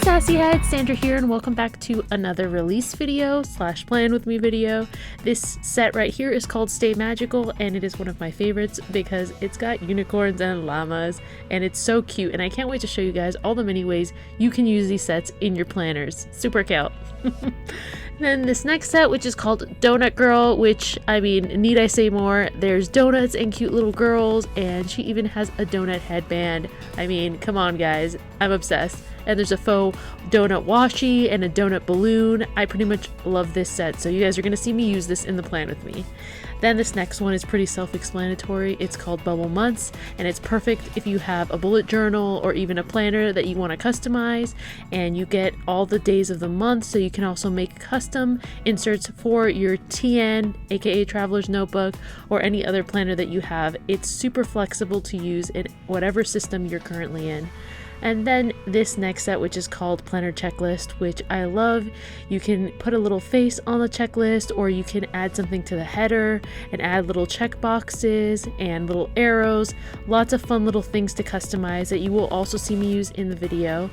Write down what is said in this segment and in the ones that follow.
Sassy Head, Sandra here, and welcome back to another release video / plan with me video. This set right here is called Stay Magical, and it is one of my favorites because it's got unicorns and llamas, and it's so cute, and I can't wait to show you guys all the many ways you can use these sets in your planners. Super cute. Then this next set, which is called Donut Girl, which, I mean, need I say more? There's donuts and cute little girls, and she even has a donut headband. I mean, come on guys, I'm obsessed. And there's a faux donut washi and a donut balloon. I pretty much love this set, so you guys are going to see me use this in the plan with me. Then this next one is pretty self-explanatory. It's called Bubble Months, and it's perfect if you have a bullet journal or even a planner that you want to customize, and you get all the days of the month, so you can also make custom inserts for your TN, aka Traveler's Notebook, or any other planner that you have. It's super flexible to use in whatever system you're currently in. And then this next set, which is called Planner Checklist, which I love. You can put a little face on the checklist, or you can add something to the header and add little check boxes and little arrows. Lots of fun little things to customize that you will also see me use in the video.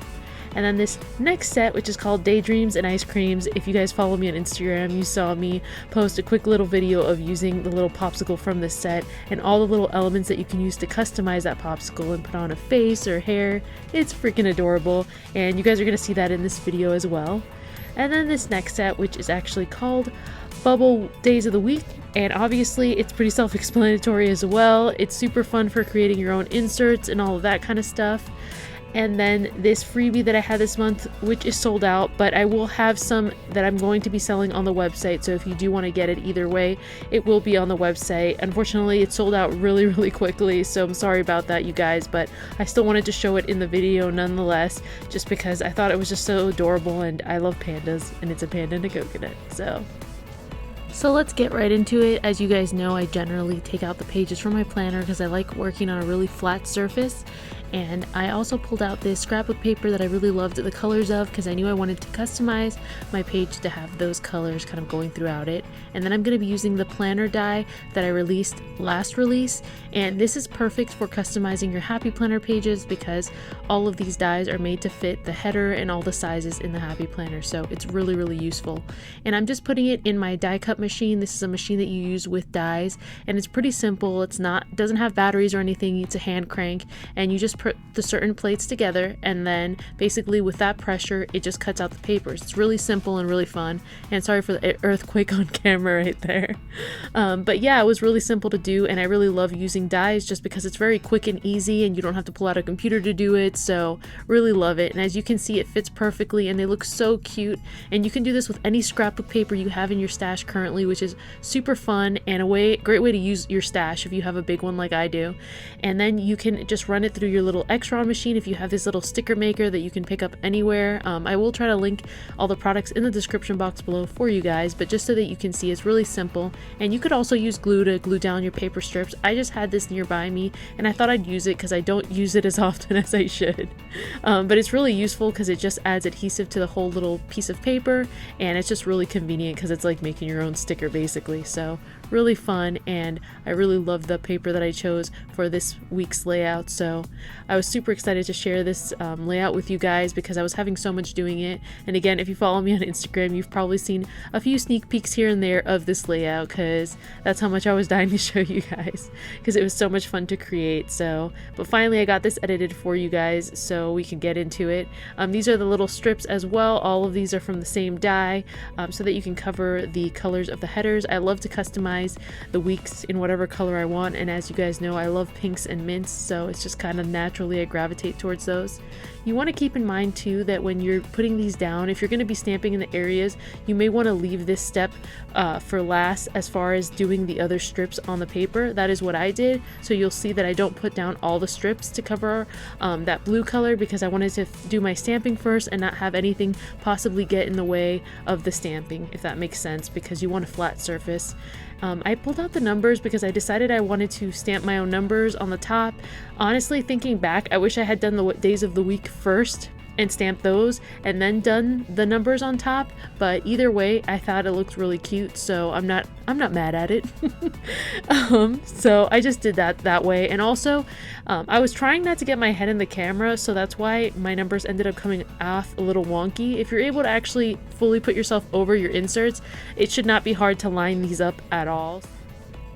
And then this next set, which is called Daydreams and Ice Creams. If you guys follow me on Instagram, you saw me post a quick little video of using the little popsicle from this set and all the little elements that you can use to customize that popsicle and put on a face or hair. It's freaking adorable, and you guys are going to see that in this video as well. And then this next set, which is actually called Bubble Days of the Week, and obviously it's pretty self-explanatory as well. It's super fun for creating your own inserts and all of that kind of stuff. And then this freebie that I had this month, which is sold out, but I will have some that I'm going to be selling on the website, so if you do want to get it either way, it will be on the website. Unfortunately, it sold out really quickly, so I'm sorry about that, you guys, but I still wanted to show it in the video nonetheless, just because I thought it was just so adorable, and I love pandas, and it's a panda and a coconut, So let's get right into it. As you guys know, I generally take out the pages from my planner because I like working on a really flat surface. And I also pulled out this scrapbook paper that I really loved the colors of because I knew I wanted to customize my page to have those colors kind of going throughout it. And then I'm going to be using the planner die that I released last release. And this is perfect for customizing your happy planner pages because all of these dies are made to fit the header and all the sizes in the happy planner. So it's really useful. And I'm just putting it in my die cut machine. This is a machine that you use with dies, and it's pretty simple. Doesn't have batteries or anything. It's a hand crank, and you just put the certain plates together, and then basically with that pressure it just cuts out the papers. It's really simple and really fun, and sorry for the earthquake on camera right there. But yeah, it was really simple to do, and I really love using dies just because it's very quick and easy and you don't have to pull out a computer to do it, so really love it. And as you can see, it fits perfectly and they look so cute, and you can do this with any scrapbook paper you have in your stash currently, which is super fun and great way to use your stash if you have a big one like I do. And then you can just run it through your little Extron machine if you have this little sticker maker that you can pick up anywhere. I will try to link all the products in the description box below for you guys, but just so that you can see, it's really simple. And you could also use glue to glue down your paper strips. I just had this nearby me and I thought I'd use it because I don't use it as often as I should. But it's really useful because it just adds adhesive to the whole little piece of paper, and it's just really convenient because it's like making your own sticker basically. So really fun, and I really love the paper that I chose for this week's layout, so I was super excited to share this layout with you guys because I was having so much doing it. And again, if you follow me on Instagram, you've probably seen a few sneak peeks here and there of this layout because that's how much I was dying to show you guys because it was so much fun to create. But finally I got this edited for you guys so we can get into it. These are the little strips as well. All of these are from the same die, so that you can cover the colors of the headers. I love to customize the weeks in whatever color I want, and as you guys know, I love pinks and mints, so it's just kind of naturally I gravitate towards those. You want to keep in mind too that when you're putting these down, if you're going to be stamping in the areas, you may want to leave this step for last as far as doing the other strips on the paper. That is what I did, so you'll see that I don't put down all the strips to cover that blue color because I wanted to do my stamping first and not have anything possibly get in the way of the stamping, if that makes sense, because you want a flat surface. I pulled out the numbers because I decided I wanted to stamp my own numbers on the top. Honestly, thinking back, I wish I had done the days of the week first and stamped those and then done the numbers on top, but either way I thought it looked really cute, so I'm not mad at it. So I just did that way. And also I was trying not to get my head in the camera, so that's why my numbers ended up coming off a little wonky. If you're able to actually fully put yourself over your inserts, it should not be hard to line these up at all.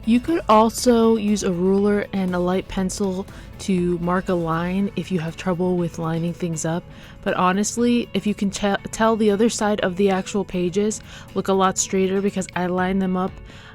You could also use a ruler and a light pencil to mark a line if you have trouble with lining things up, but honestly, if you can tell, the other side of the actual pages look a lot straighter because I lined them up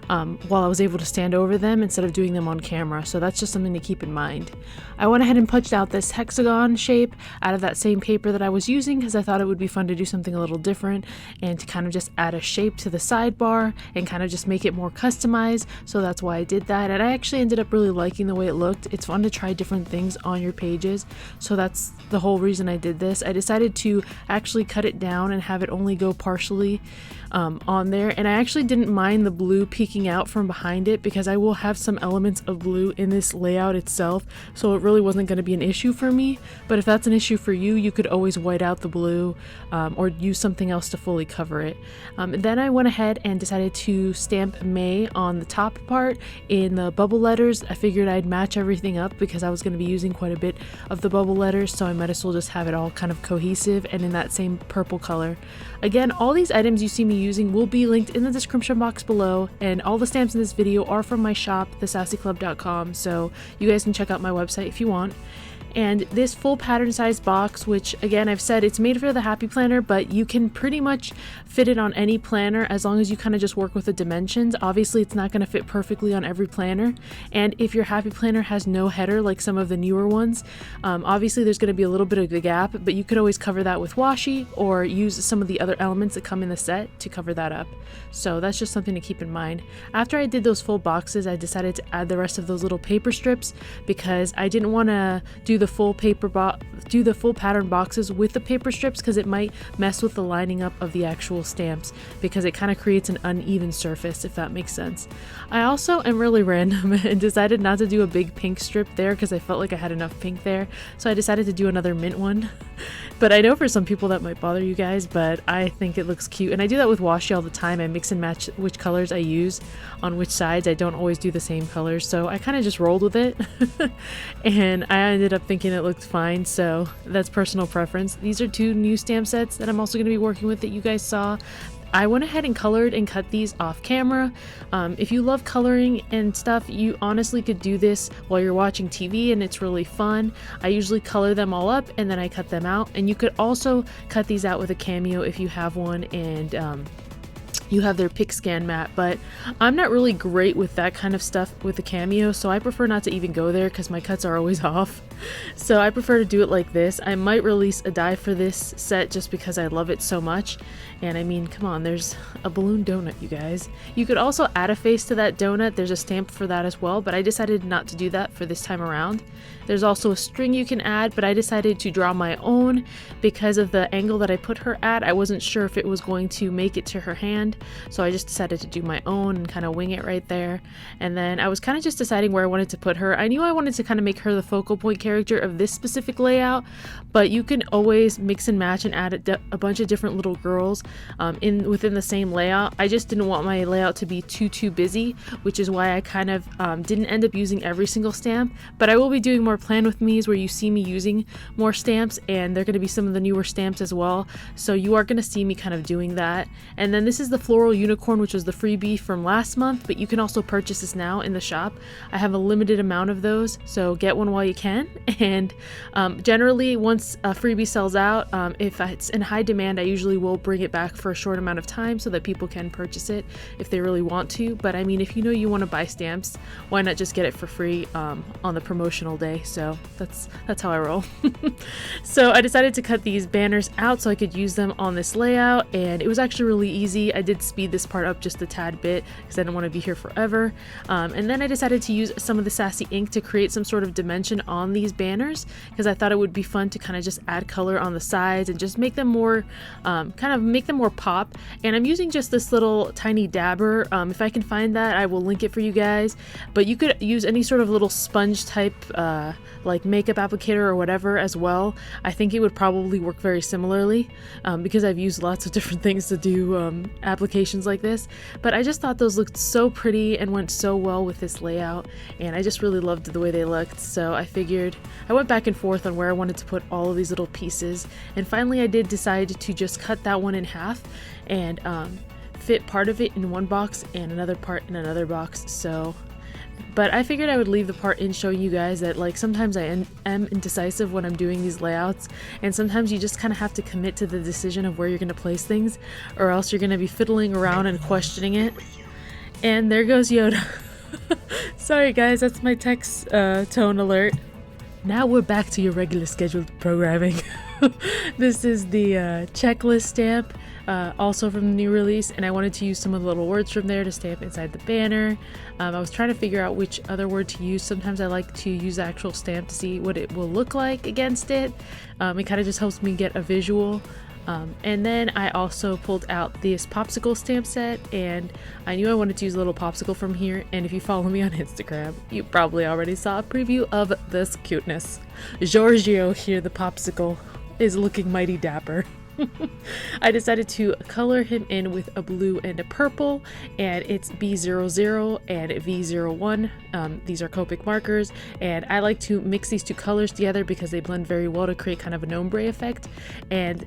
while I was able to stand over them instead of doing them on camera, so that's just something to keep in mind. I went ahead and punched out this hexagon shape out of that same paper that I was using because I thought it would be fun to do something a little different and to kind of just add a shape to the sidebar and kind of just make it more customized, so that's why I did that. And I actually ended up really liking the way it looked. It's fun to try different things on your pages, so that's the whole reason I did this. I decided to actually cut it down and have it only go partially on there, and I actually didn't mind the blue peeking out from behind it because I will have some elements of blue in this layout itself, so it really wasn't going to be an issue for me. But if that's an issue for you, you could always white out the blue or use something else to fully cover it. Then I went ahead and decided to stamp May on the top part in the bubble letters. I figured I'd match everything up because I was going to be using quite a bit of the bubble letters, so I might as well just have it all kind of cohesive and in that same purple color. Again, all these items you see me using will be linked in the description box below, and all the stamps in this video are from my shop, TheSassyClub.com, so you guys can check out my website if you want. And this full pattern size box, which again I've said it's made for the Happy Planner, but you can pretty much fit it on any planner as long as you kind of just work with the dimensions. Obviously it's not going to fit perfectly on every planner, and if your Happy Planner has no header like some of the newer ones, obviously there's going to be a little bit of a gap, but you could always cover that with washi or use some of the other elements that come in the set to cover that up. So that's just something to keep in mind. After I did those full boxes, I decided to add the rest of those little paper strips because I didn't want to do the full pattern boxes with the paper strips because it might mess with the lining up of the actual stamps because it kind of creates an uneven surface, if that makes sense. I also am really random and decided not to do a big pink strip there because I felt like I had enough pink there, so I decided to do another mint one. But I know for some people that might bother you guys, but I think it looks cute, and I do that with washi all the time. I mix and match which colors I use on which sides. I don't always do the same colors, so I kind of just rolled with it and I ended up thinking it looked fine, so that's personal preference. These are two new stamp sets that I'm also going to be working with that you guys saw. I went ahead and colored and cut these off camera. If you love coloring and stuff, you honestly could do this while you're watching TV and it's really fun. I usually color them all up and then I cut them out, and you could also cut these out with a Cameo if you have one and you have their pick scan mat, but I'm not really great with that kind of stuff with the Cameo, so I prefer not to even go there because my cuts are always off. So I prefer to do it like this. I might release a die for this set just because I love it so much, and I mean, come on, there's a balloon donut, you guys. You could also add a face to that donut. There's a stamp for that as well, but I decided not to do that for this time around. There's also a string you can add, but I decided to draw my own because of the angle that I put her at. I wasn't sure if it was going to make it to her hand, so I just decided to do my own and kind of wing it right there. And then I was kind of just deciding where I wanted to put her. I knew I wanted to kind of make her the focal point character of this specific layout, but you can always mix and match and add a bunch of different little girls within the same layout. I just didn't want my layout to be too busy, which is why I kind of didn't end up using every single stamp, but I will be doing more plan with me's where you see me using more stamps, and they're going to be some of the newer stamps as well, so you are going to see me kind of doing that. And then this is the floral unicorn, which was the freebie from last month, but you can also purchase this now in the shop. I have a limited amount of those, so get one while you can. And generally once a freebie sells out, if it's in high demand, I usually will bring it back for a short amount of time so that people can purchase it if they really want to. But I mean, if you know you want to buy stamps, why not just get it for free on the promotional day? So that's how I roll. So I decided to cut these banners out so I could use them on this layout, and it was actually really easy. I did speed this part up just a tad bit because I didn't want to be here forever. And then I decided to use some of the Sassy ink to create some sort of dimension on these banners because I thought it would be fun to kind of just add color on the sides and just make them more make them more pop. And I'm using just this little tiny dabber. If I can find that, I will link it for you guys, but you could use any sort of little sponge type like makeup applicator or whatever as well, I think it would probably work very similarly, because I've used lots of different things to do applications like this. But I just thought those looked so pretty and went so well with this layout, and I just really loved the way they looked. So I figured, I went back and forth on where I wanted to put all of these little pieces, and finally I did decide to just cut that one in half and fit part of it in one box and another part in another box. But I figured I would leave the part in showing you guys that, like, sometimes I am indecisive when I'm doing these layouts, and sometimes you just kind of have to commit to the decision of where you're going to place things, or else you're going to be fiddling around and questioning it. And there goes Yoda. Sorry guys, that's my text tone alert. Now we're back to your regular scheduled programming. This is the checklist stamp, also from the new release, and I wanted to use some of the little words from there to stamp inside the banner. I was trying to figure out which other word to use. Sometimes I like to use the actual stamp to see what it will look like against it. It kind of just helps me get a visual. And then I also pulled out this Popsicle stamp set, and I knew I wanted to use a little Popsicle from here, and if you follow me on Instagram, you probably already saw a preview of this cuteness. Giorgio here, the Popsicle, is looking mighty dapper. I decided to color him in with a blue and a purple, and it's B00 and V01. These are Copic markers, and I like to mix these two colors together because they blend very well to create kind of an ombre effect, and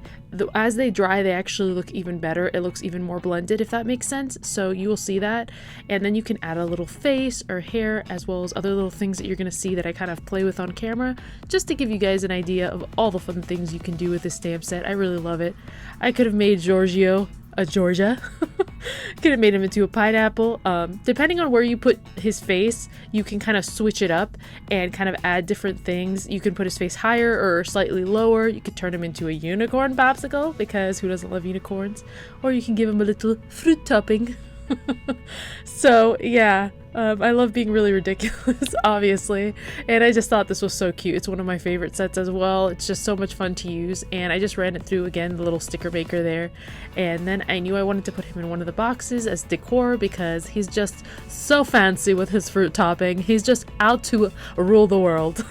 as they dry they actually look even better. It looks even more blended, if that makes sense. So you will see that, and then you can add a little face or hair, as well as other little things that you're going to see that I kind of play with on camera, just to give you guys an idea of all the fun things you can do with this stamp set. I really love it. I could have made Giorgio a Georgia. Could have made him into a pineapple. Depending on where you put his face, you can kind of switch it up and kind of add different things. You can put his face higher or slightly lower. You could turn him into a unicorn popsicle, because who doesn't love unicorns? Or you can give him a little fruit topping. So yeah, I love being really ridiculous, obviously, and I just thought this was so cute. It's one of my favorite sets as well. It's just so much fun to use, and I just ran it through again, the little sticker maker there, and then I knew I wanted to put him in one of the boxes as decor because he's just so fancy with his fruit topping. He's just out to rule the world.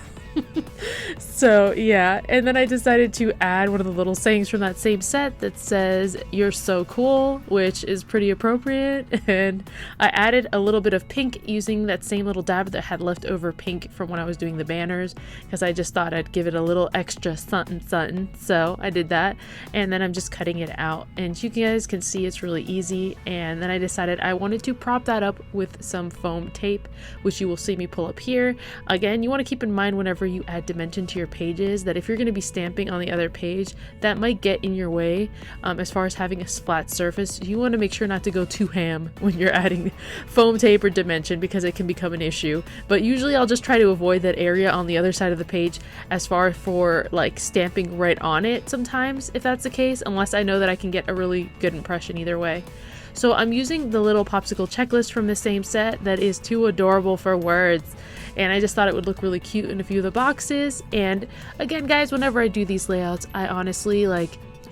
So yeah, and then I decided to add one of the little sayings from that same set that says "You're so cool," which is pretty appropriate, and I added a little bit of pink using that same little dab that had leftover pink from when I was doing the banners, because I just thought I'd give it a little extra something, so I did that. And then I'm just cutting it out, and you guys can see it's really easy. And then I decided I wanted to prop that up with some foam tape, which you will see me pull up here. Again, you want to keep in mind whenever you add dimension to your pages that if you're going to be stamping on the other page, that might get in your way as far as having a flat surface. You want to make sure not to go too ham when you're adding foam tape or dimension, because it can become an issue. But usually I'll just try to avoid that area on the other side of the page as far for like stamping right on it sometimes, if that's the case, unless I know that I can get a really good impression either way. So I'm using the little Popsicle checklist from the same set that is too adorable for words, and I just thought it would look really cute in a few of the boxes. And again guys, whenever I do these layouts, I honestly I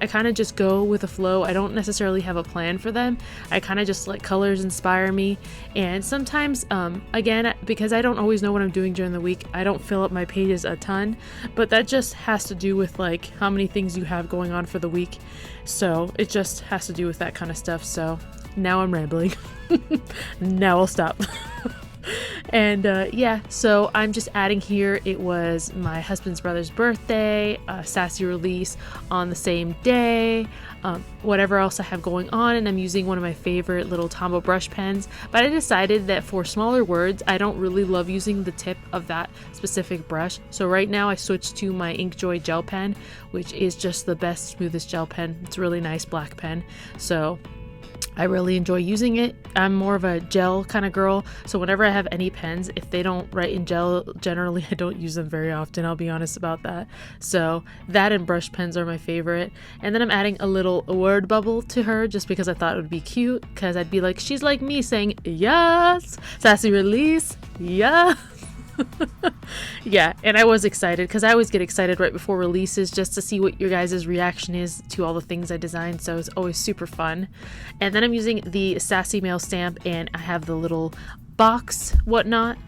kind of just go with the flow. I don't necessarily have a plan for them. I kind of just let colors inspire me, and sometimes again, because I don't always know what I'm doing during the week, I don't fill up my pages a ton, but that just has to do with like how many things you have going on for the week. So it just has to do with that kind of stuff. So now I'm rambling. Now I'll stop. And yeah, so I'm just adding here, it was my husband's brother's birthday, a sassy release on the same day, whatever else I have going on, and I'm using one of my favorite little Tombow brush pens. But I decided that for smaller words, I don't really love using the tip of that specific brush. So right now I switched to my Inkjoy gel pen, which is just the best, smoothest gel pen. It's a really nice black pen. So I really enjoy using it. I'm more of a gel kind of girl, so whenever I have any pens, if they don't write in gel, generally I don't use them very often, I'll be honest about that. So that and brush pens are my favorite. And then I'm adding a little word bubble to her just because I thought it would be cute, because I'd be like, she's like me saying yes, sassy release, yes. Yeah, and I was excited because I always get excited right before releases just to see what your guys' reaction is to all the things I designed, so it's always super fun. And then I'm using the Sassy Mail stamp, and I have the little box whatnot.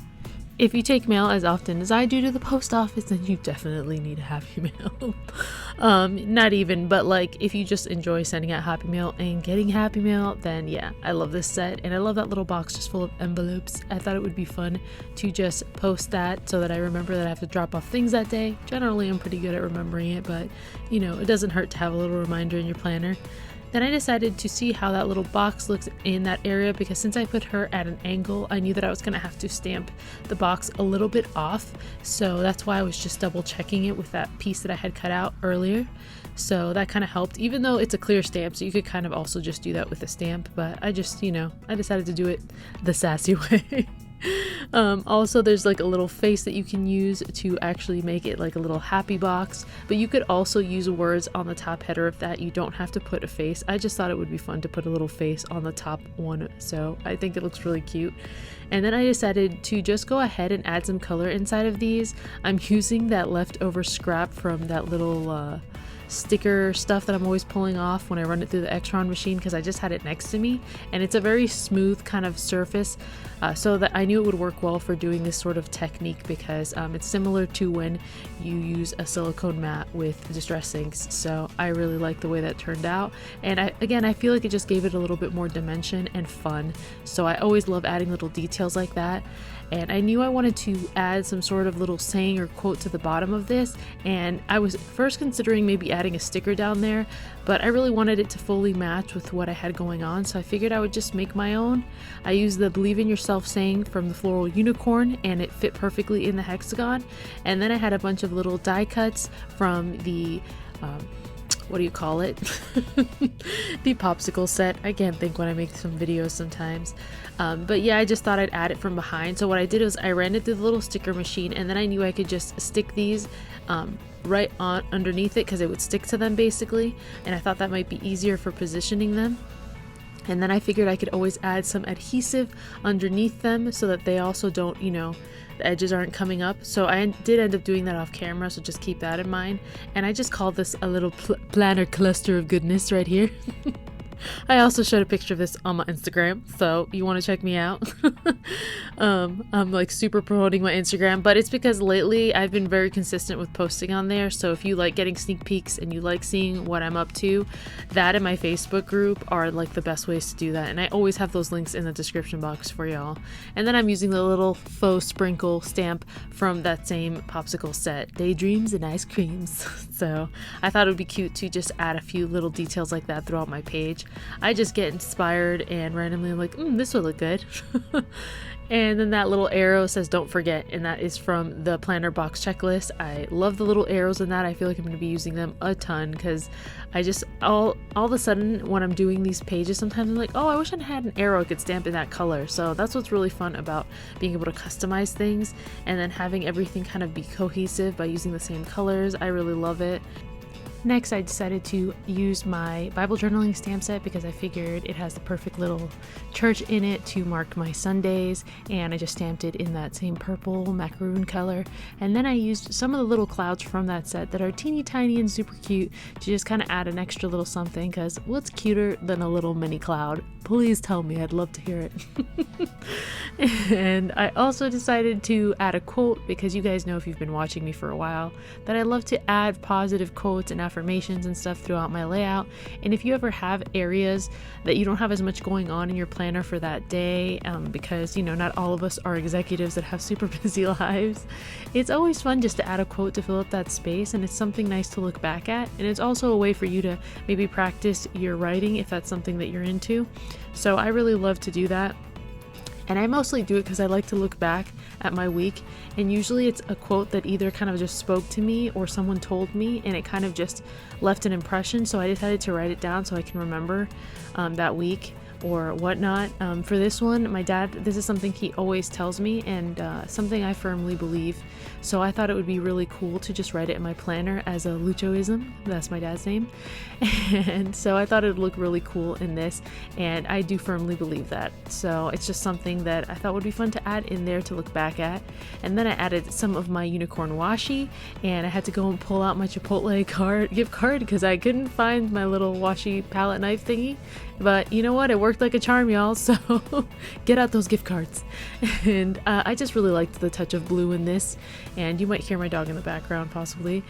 If you take mail as often as I do to the post office, then you definitely need a Happy Mail. Not even, but like if you just enjoy sending out Happy Mail and getting Happy Mail, then yeah, I love this set, and I love that little box just full of envelopes. I thought it would be fun to just post that so that I remember that I have to drop off things that day. Generally, I'm pretty good at remembering it, but you know, it doesn't hurt to have a little reminder in your planner. Then I decided to see how that little box looks in that area, because since I put her at an angle, I knew that I was going to have to stamp the box a little bit off. So that's why I was just double checking it with that piece that I had cut out earlier. So that kind of helped, even though it's a clear stamp, so you could kind of also just do that with a stamp. But I just, you know, I decided to do it the sassy way. Also, there's like a little face that you can use to actually make it like a little happy box, but you could also use words on the top header of that. You don't have to put a face. I just thought it would be fun to put a little face on the top one, so I think it looks really cute. And then I decided to just go ahead and add some color inside of these. I'm using that leftover scrap from that little sticker stuff that I'm always pulling off when I run it through the Extron machine, because I just had it next to me and it's a very smooth kind of surface, so that I knew it would work well for doing this sort of technique, because it's similar to when you use a silicone mat with distress inks. So I really like the way that turned out, and I feel like it just gave it a little bit more dimension and fun. So I always love adding little details like that. And I knew I wanted to add some sort of little saying or quote to the bottom of this, and I was first considering maybe adding a sticker down there, but I really wanted it to fully match with what I had going on, so I figured I would just make my own. I used the Believe in Yourself saying from the Floral Unicorn, and it fit perfectly in the hexagon. And then I had a bunch of little die cuts from the what do you call it? The Popsicle set. I can't think when I make some videos sometimes. But yeah, I just thought I'd add it from behind. So what I did was I ran it through the little sticker machine, and then I knew I could just stick these right on underneath it, because it would stick to them basically. And I thought that might be easier for positioning them. And then I figured I could always add some adhesive underneath them so that they also don't, you know, the edges aren't coming up. So I did end up doing that off camera, so just keep that in mind. And I just called this a little planner cluster of goodness right here. I also showed a picture of this on my Instagram, so you want to check me out. I'm like super promoting my Instagram, but it's because lately I've been very consistent with posting on there. So if you like getting sneak peeks and you like seeing what I'm up to, that and my Facebook group are like the best ways to do that. And I always have those links in the description box for y'all. And then I'm using the little faux sprinkle stamp from that same Popsicle set, Daydreams and Ice Creams. So I thought it would be cute to just add a few little details like that throughout my page. I just get inspired and randomly I'm like, this would look good. And then that little arrow says don't forget, and that is from the planner box checklist. I love the little arrows in that. I feel like I'm going to be using them a ton, because I just all of a sudden when I'm doing these pages, sometimes I'm like, oh, I wish I had an arrow I could stamp in that color. So that's what's really fun about being able to customize things and then having everything kind of be cohesive by using the same colors. I really love it. Next, I decided to use my Bible journaling stamp set, because I figured it has the perfect little church in it to mark my Sundays, and I just stamped it in that same purple macaroon color. And then I used some of the little clouds from that set that are teeny tiny and super cute to just kind of add an extra little something, because what's cuter than a little mini cloud? Please tell me, I'd love to hear it. And I also decided to add a quote, because you guys know, if you've been watching me for a while, that I love to add positive quotes and affirmations and stuff throughout my layout. And if you ever have areas that you don't have as much going on in your planner for that day, because you know, not all of us are executives that have super busy lives, it's always fun just to add a quote to fill up that space, and it's something nice to look back at. And it's also a way for you to maybe practice your writing if that's something that you're into. So I really love to do that. And I mostly do it because I like to look back at my week, and usually it's a quote that either kind of just spoke to me or someone told me, and it kind of just left an impression. So I decided to write it down so I can remember that week or whatnot. For this one, my dad, this is something he always tells me, and something I firmly believe. So I thought it would be really cool to just write it in my planner as a Luchoism. That's my dad's name. And so I thought it would look really cool in this, and I do firmly believe that. So it's just something that I thought would be fun to add in there to look back at. And then I added some of my unicorn washi, and I had to go and pull out my Chipotle gift card because I couldn't find my little washi palette knife thingy. But you know what? It worked worked like a charm, y'all, so get out those gift cards. And I just really liked the touch of blue in this, and you might hear my dog in the background possibly.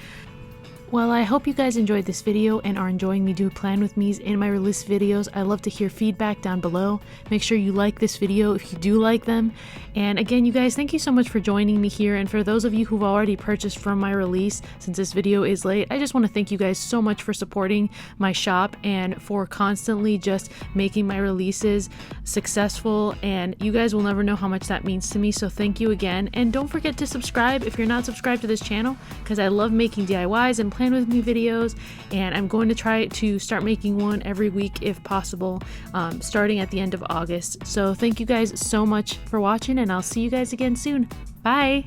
Well, I hope you guys enjoyed this video and are enjoying me do plan with me's in my release videos. I love to hear feedback down below. Make sure you like this video if you do like them. And again, you guys, thank you so much for joining me here. And for those of you who've already purchased from my release, since this video is late, I just want to thank you guys so much for supporting my shop and for constantly just making my releases successful. And you guys will never know how much that means to me. So thank you again. And don't forget to subscribe if you're not subscribed to this channel, because I love making DIYs and plan with me videos, and I'm going to try to start making one every week if possible, starting at the end of August. So thank you guys so much for watching, and I'll see you guys again soon. Bye!